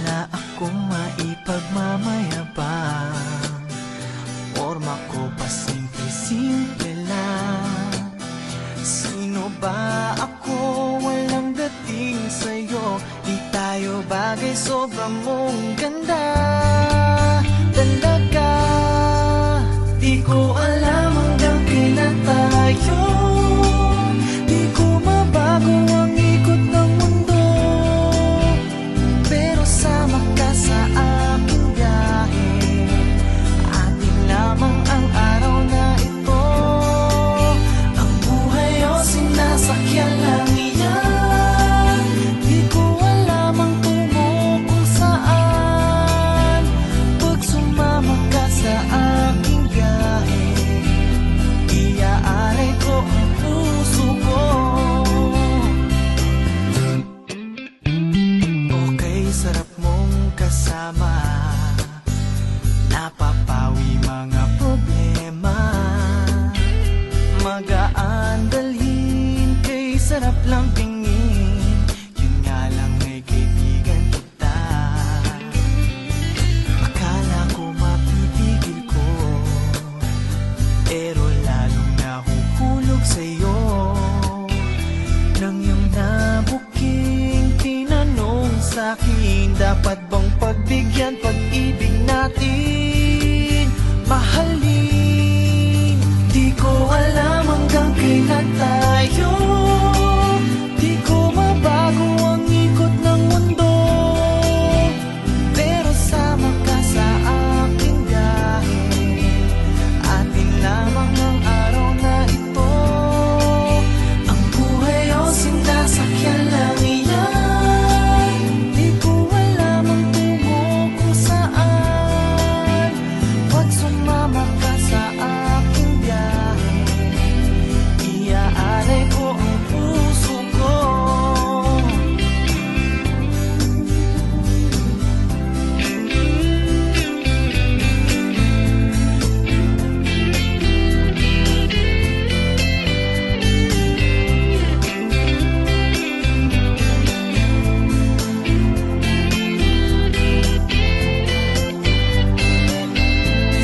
wala akong maipagmamayabang. Forma ko pa simple-simple lang. Sino ba ako? Walang dating sa'yo. Di tayo bagay, sobrang mong ganda. Talaga, di ko alam hanggang kailan tayo. Di ko mabago ang ikot ng mundo, pero sama ka sa aking biyahe. Atin lamang ang araw na ito. Ang buhay o sinasakyan lang iyan. Di ko alam ang tungo kung saan. Pag sumama ka sa aking biyahe, iaalay ko ang puso ko. Okay, sarap mong kasama. Napapawi mga problema. Magaan dalhin, kay sarap lang tingin. Yun nga lang ay kaibigan kita. Akala ko mapipigil ko, pero lalong nahuhulog sa'yo. Nang iyong nabuking tinanong sa'kin, dapat bang pagbigyan pag-ibig natin? Mahalin, di ko alam hanggang kailan tayo. Di ko mabago ang ikot ng mundo, pero sama ka sa aking biyahe. Atin lamang ang araw na ito. Ang buhay o sinasakyan lang iyan. Di ko alam ang tungo kung saan. Pag sumama ka sa aking biyahe, iaalay ko ang puso ko.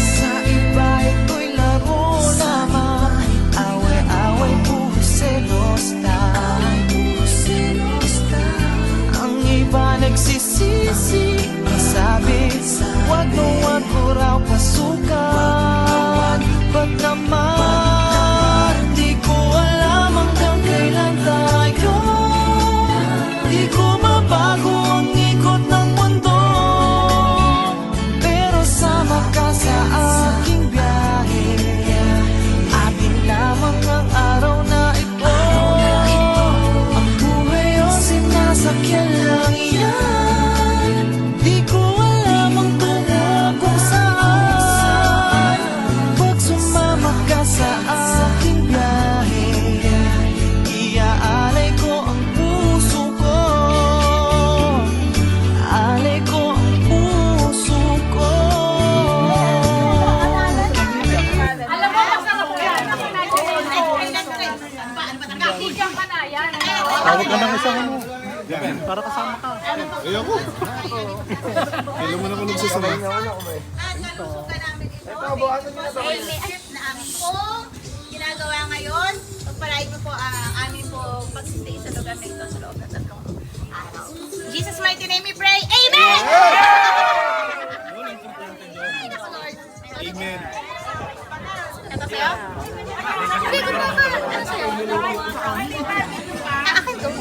Sa iba ito'y laro lamang. Away-away, puro selos lang. Ang iba nagsisisi, sabi, wag mo raw pasukan. Ba't naman, di ko alam hanggang kailan tayo. Di ko mabago ang ikot ng mundo, pero sama ka sa aking biyahe. Atin lamang ang araw na ito. Ang buhay o sinasakyan lang iyan. Di ko alam ang tungo kung saan. Pag sumama ka sa aking biyahe, iaalay ko ang puso ko. Alay ko ang puso ko. Alam mo, masarap yan. Ako na Bigyan ka na yan. Tawag ka ng isang ano. Para kasama ka. Ayoko. Kailan mo na ko nagsasama? Na amin pong ginagawa ngayon. Pagpalain mo po ang amin pong pagsistay sa lugar na ito sa loob ng 3 araw. In Jesus' mighty name we pray. Amen! Ay, naku, Lord. Amen. Ito sa'yo? Hindi, ito ba? Ano sa'yo? Akin to. Ano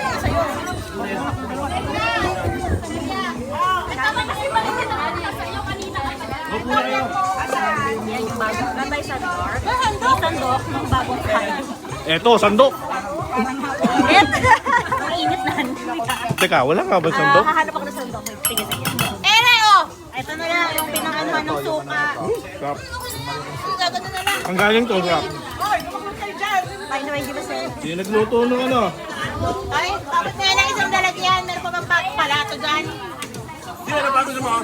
nga sa'yo? Yan yung bagong latay sandok. May sandok ng bagong kain. Eto, sandok. Mainit na. Teka, wala ka ba sandok? Hahanap ako ng sandok. Tingin sa iyo. Ere, oh! Ito na lang yung pinanganuhan ng suka. Sarap. Gagano na lang. Ang galing to, sarap. By the way, di ba sa'yo? Hindi nagluto nung ano. Ay, tapos na lang isang lalagyan. Meron pa bang palato dyan? Hindi na bago sa mga.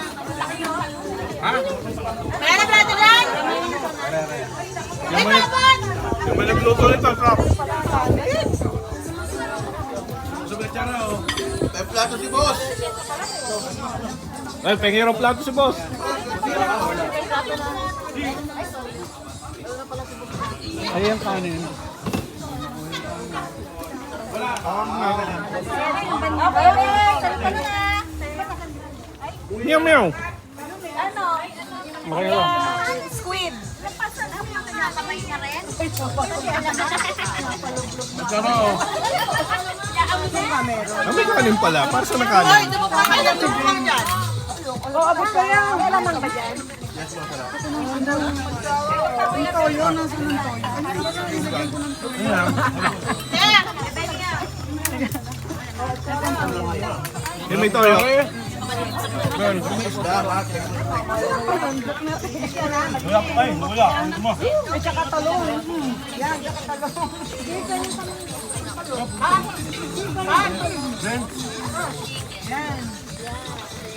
Ha? Wala na plato dyan? Ay, palabot! Yung may nagluto nito, sarap. Sa bechara, oh. May plato si boss. Ay, pengirong plato si boss. Ayan kanin. Meow meow. Ano? Squid. Kamay ka rin? Ah, may kanin pala. Para sa nakanin. Hoy, dumukang kayo ng dumukang dyan. Lamang ba dyan? Yeah. Yung may toyo.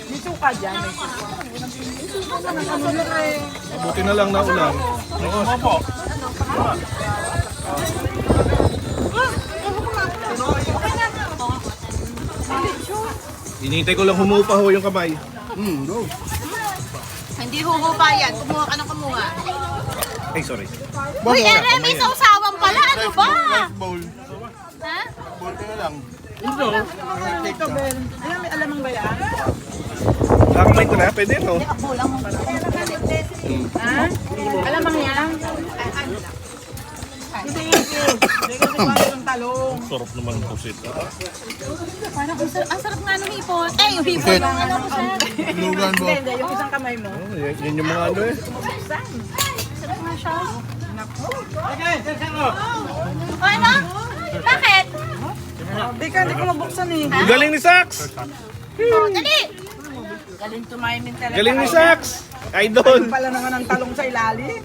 May suka dyan, may suka. Mabuti na lang na ulan. Opo. Hinihintay ko lang humupa ho yung kamay. Go. Hindi huhupa yan. Kumuha ka ng kumuha. Ay, sorry. Uy, Ere, may sausawan pala. Ano ba? Bowl. Ha? Bowl ka na lang. Ito, Ben. Alam, may alamang ba yan? Nakakamay ko na, pwede no? Alamang yan? Hindi, hindi kasi kung ano yung talong. Sarap naman ng pusit. Parang ang sarap nga nung hipon. Eh, yung hipon lang. Alam ko siya. Lugan mo. Hindi, yung isang kamay mo. Oh, yan yung mga ano eh. Sarap nga siya. O ano? Bakit? Hindi ko mabuksan eh. Galing ni Sax! O, dali. Galing tumayimin talaga. Galing ni Sax! Idol! Pala naman ang talong sa ilalim.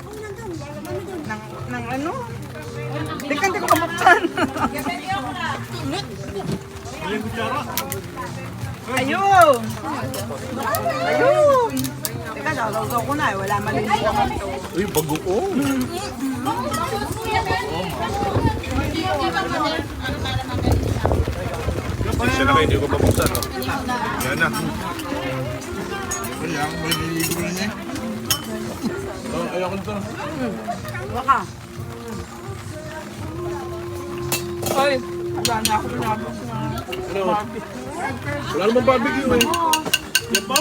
Nang ano? Hindi ko mabuksan. Ayun! Ayun! Teka, lagaw ko na eh. Wala maliliit naman to. Uy, bagoong! Siya na kayo, hindi ko mabuksan. No? Yan na. Kaya, may niligo na niya. Ayoko nito. Baka. Ay, wala na ako pinabok na. Ano? Wala namang barbecue eh. Yan pa?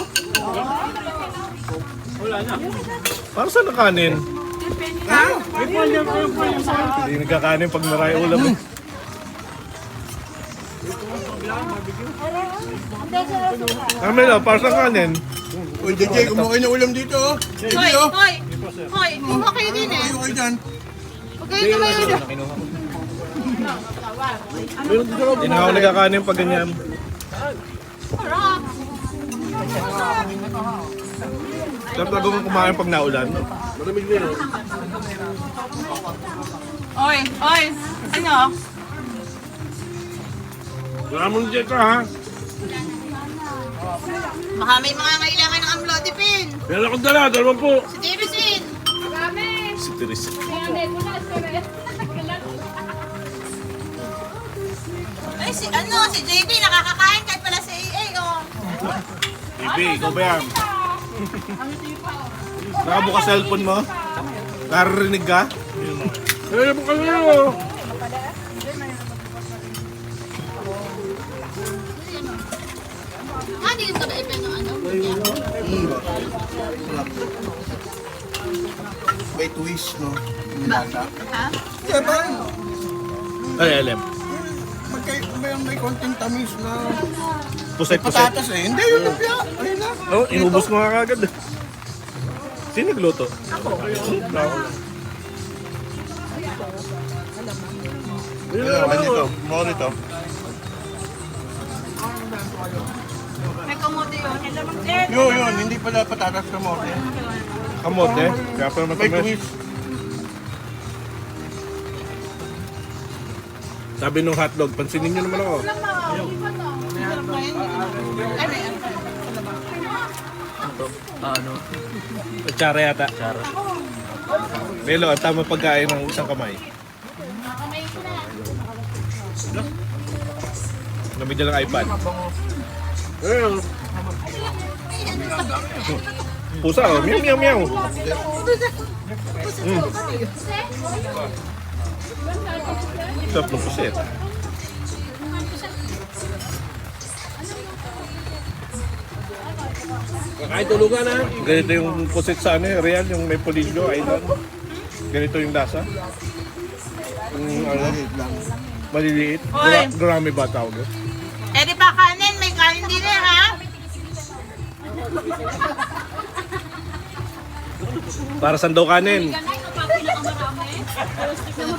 Wala na. Para saan nakanin? Hindi nagkakanin pag maray ulam eh. Carmelo, para saan kanin? Uy, DJ, kumakain na ulam dito. Oh. Hoy, hoy. Hoy, kumuha kayo din eh. Kayo kayo dyan. Okay, tumayo dyan. Hindi na ako nagkakanin pag ganyan. Sarap. Sarap na kung kumain pag naulan. Maramig din oh. Oy, oy. Ano? Wala mo dyan ka ha? Baka may mga ngailangan ng amlodipin. Meron akong dala, 20. Si Tirisin. Si Teresa. Ay, si JB, nakakakain kahit pala si AA, oh. Ibi, ikaw ba yan? Nakabuka cellphone mo? Naririnig ka? Eh, buka na yun. Ah, hindi ka ba ipin ng ano? May twist, no? Nilata. Ha? Yeah, parang Ay, alam. may konting tamis na Puset-puset. patatas eh. Hindi, yung lumpia. Ayun na. Oh, inubos mo nga kagad. Sino nagluto? Ako. Ano dito? Mo dito. May kamote yun. Yun, hindi pala patatas ka mo. Kamote. Kaya pa naman May tumis. twist. Sabi nung hotdog, pansinin nyo naman ako. Ano? Kutsara yata. Kutsara. Melo, ang tama pagkain ng isang kamay. Lamig na lang iPad. Pusa oh, meow meow meow. Sarap ng pusit. Ay, tulugan na. Ganito yung pusit sa ano, Real, yung may polillo, island. Ganito yung lasa. Maliliit. Oy. Gurami ba tawag yun? Eh di pa kanin, may kanin din eh ha? Para saan daw kanin?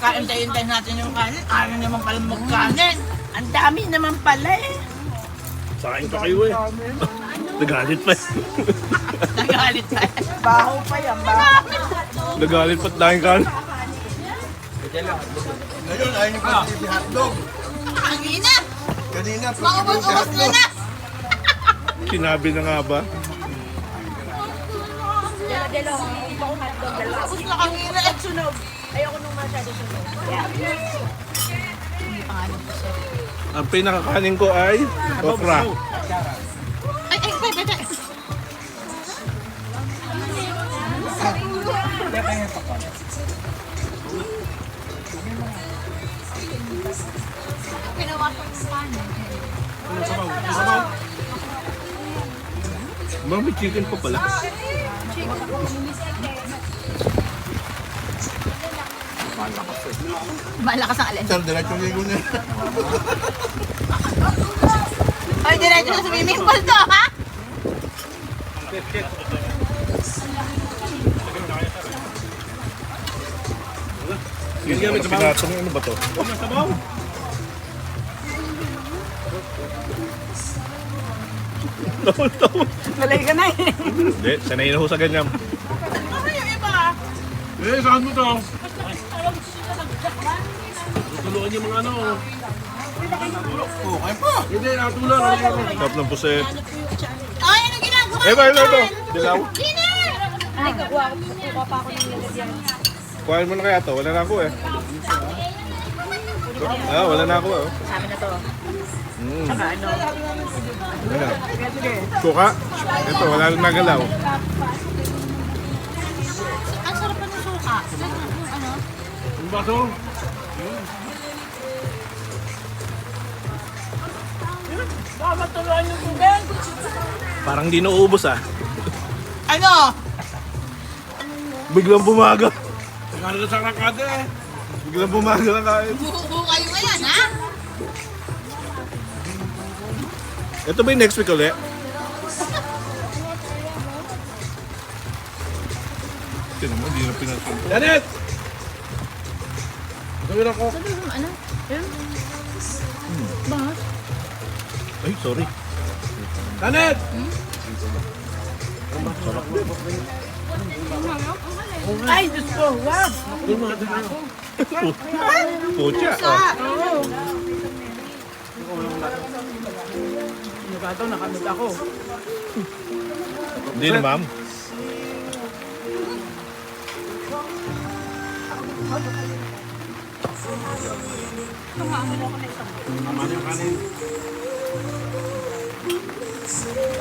Kaintay-intay natin yung kanin. Ano naman pala magkanin? Ang dami naman pala eh. Sakain pa kayo eh. Nagalit pa. Nagalit tayo. Baho pa yan, baho. Nagalit pa't dahil kanin. Ngayon, ayaw niyo pa si hotdog. Kanina, Kanina, maubos-ubos nyo na. Sinabi na nga ba? Ubos na kanina at sunog. Ang pinakakanin ko ay okra. Ay, pwede. May chicken pa pala. Malakas ang alin. Sir, diretso ligo na. Ay, diretso sa swimming pool to, ha? Yung pinatong ano ba to? Tawon. Nalay ka na eh. Hindi, sanay na ho sa ganyan. Ano yung iba? Eh, saan mo to? Tuluan yung mga ano. Okay pa. Hindi, natulan. Sarap ng pusit. Ay, ano ginagawa? Ito. Dilaw. Dinner! Kuhain mo na kaya to. Wala na ako eh. Ah, wala na ako eh. Sabi na to. Saka ano? Wala. Suka. Ito, wala na nagalaw. Ang sarap pa ng suka. Ano? Ano ba to? Parang di nauubos ah. Ano? Biglang bumaga. Ano na sa rakada eh? Biglang bumaga na kain. Buo kayo ngayon, ha? Ito ba yung next week ulit? Tignan mo, hindi na pinatong. Janet! Gawin ako. Ay, sorry. Janet! Ay, Diyos ko, wag! Pucha. Oh. Nagataw, nakamit ako. Hindi na, ma'am.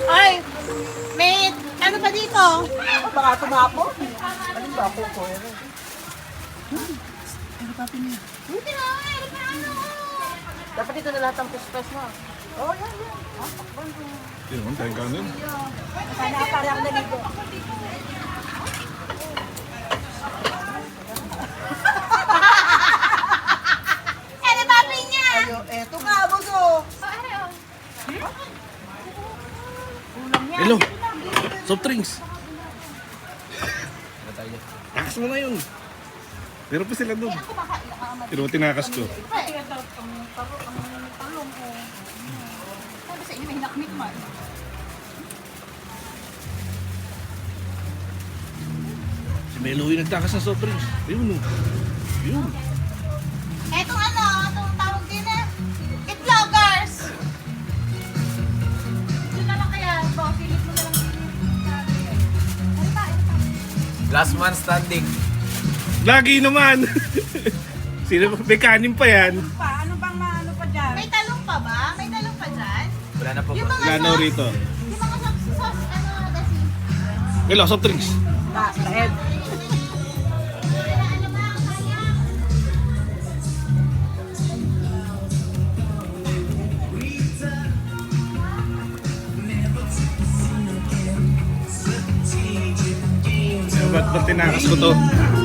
Ay, may ano pa dito? Baka tumapo. Alin ba ako ko? Buti na, meron pa ano. Dapat ito na lahat ng puspas mo. Oh, yan. Tignan mo, tayong kanin. Sana parang naligo. Ano papi niya? Eto nga, buso. Hello. Soft drinks. Takas mo na yun. Pero pa sila doon. Pero tinakas ko. Sabi sa inyo, may nakmit man. Si Melo yung nagtakas ng soft drinks. Ayun oh. Yun. Etong ano, itong tawag din na, itlogers! Yun na lang kaya, baka pilit mo na lang Last man standing. Lagi naman. Sino may kanin pa yan? Ano bang maano pa dyan? May talong pa ba? May talong pa dyan? Wala na po. Yung mga Lanaw rito. Yung mga Melo, soft drinks. Ed. Ba't tinakas ko to?